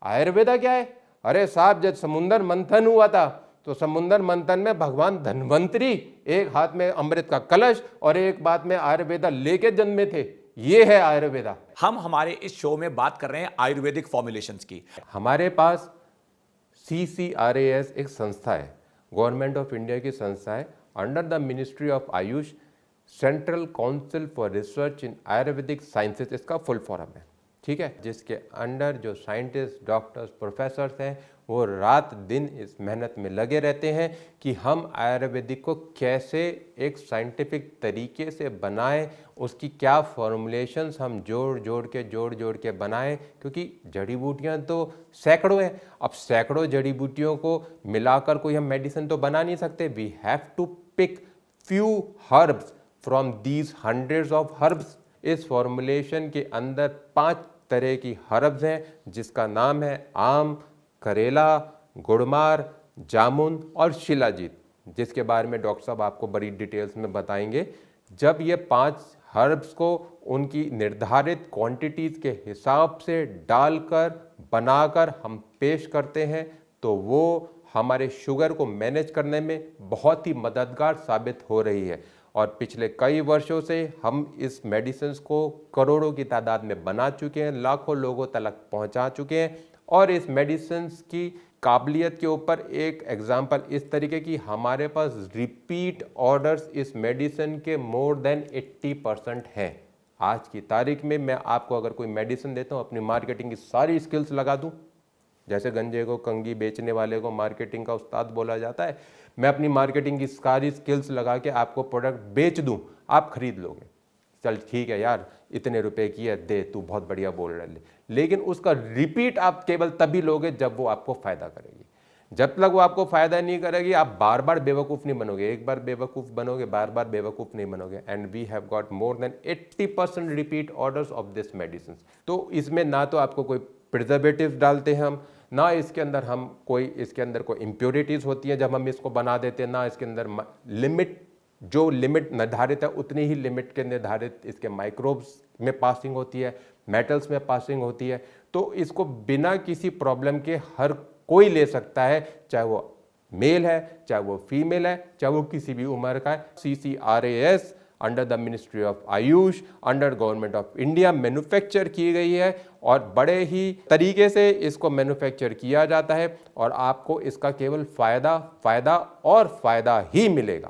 आयुर्वेदा क्या है? अरे साहब, जब समुद्र मंथन हुआ था तो समुद्र मंथन में भगवान धन्वंतरी एक हाथ में अमृत का कलश और एक बात में आयुर्वेदा लेके जन्मे थे। ये है आयुर्वेदा। हम हमारे इस शो में बात कर रहे हैं आयुर्वेदिक फॉर्मुलेशंस की। हमारे पास CCRAS एक संस्था है, गवर्नमेंट ऑफ इंडिया की संस्था है, under the ministry of Ayush, central council for research in Ayurvedic sciences इसका फुल फॉर्म है, ठीक है, जिसके अंडर जो साइंटिस्ट, डॉक्टर्स, प्रोफेसर्स हैं वो रात दिन इस मेहनत में लगे रहते हैं कि हम आयुर्वेदिक को कैसे एक साइंटिफिक तरीके से बनाएं, उसकी क्या फॉर्मुलेशंस हम जोड़ जोड़ के बनाएं, क्योंकि जड़ी बूटियां तो सैकड़ों हैं। अब सैकड़ों जड़ी बूटियों को मिलाकर कोई हम मेडिसिन तो बना नहीं सकते। We have to pick few herbs from these hundreds of herbs. इस फॉर्मुलेशन के अंदर 5 तरह की हर्ब्स हैं जिसका नाम है आम, करेला, गुड़मार, जामुन और शिलाजीत, जिसके बारे में डॉक्टर साहब आपको बड़ी डिटेल्स में बताएंगे। जब ये 5 हर्ब्स को उनकी निर्धारित क्वांटिटीज के हिसाब से डालकर बनाकर हम पेश करते हैं तो वो हमारे शुगर को मैनेज करने में बहुत ही मददगार साबित हो रही है। और पिछले कई वर्षों से हम इस मेडिसिन को करोड़ों की तादाद में बना चुके हैं, लाखों लोगों तक पहुंचा चुके हैं। और इस मेडिसिन की काबिलियत के ऊपर एक एग्जांपल इस तरीके की, हमारे पास रिपीट ऑर्डर्स इस मेडिसिन के मोर देन 80% हैं। आज की तारीख में मैं आपको अगर कोई मेडिसिन देता हूँ, अपनी मार्केटिंग की सारी स्किल्स लगा दूँ, जैसे गंजे को कंगी बेचने वाले को मार्केटिंग का उस्ताद बोला जाता है, मैं अपनी मार्केटिंग की सारी स्किल्स लगा के आपको प्रोडक्ट बेच दूं, आप खरीद लोगे। चल ठीक है यार, इतने रुपए की है, दे, तू बहुत बढ़िया बोल रहा है, लेकिन उसका रिपीट आप केवल तभी लोगे जब वो आपको फायदा करेगी। जब तक वो आपको फायदा नहीं करेगी आप बार बार बेवकूफ़ नहीं बनोगे। एक बार बेवकूफ़ बनोगे, बार बार बेवकूफ़ नहीं बनोगे। And we have got more than 80% repeat orders of this medicine. तो इसमें ना तो आपको कोई प्रिजर्वेटिव डालते हैं हम, ना इसके अंदर हम कोई इसके अंदर कोई इम्प्योरिटीज़ होती हैं जब हम इसको बना देते हैं, ना इसके अंदर लिमिट, जो लिमिट निर्धारित है उतनी ही लिमिट के निर्धारित इसके माइक्रोब्स में पासिंग होती है, मेटल्स में पासिंग होती है। तो इसको बिना किसी प्रॉब्लम के हर कोई ले सकता है, चाहे वो मेल है, चाहे वो फीमेल है, चाहे वो किसी भी उम्र का है। CCRAS under the ministry of Ayush, under government of India manufacture की गई है और बड़े ही तरीके से इसको मैन्युफैक्चर किया जाता है और आपको इसका केवल फायदा और फायदा ही मिलेगा।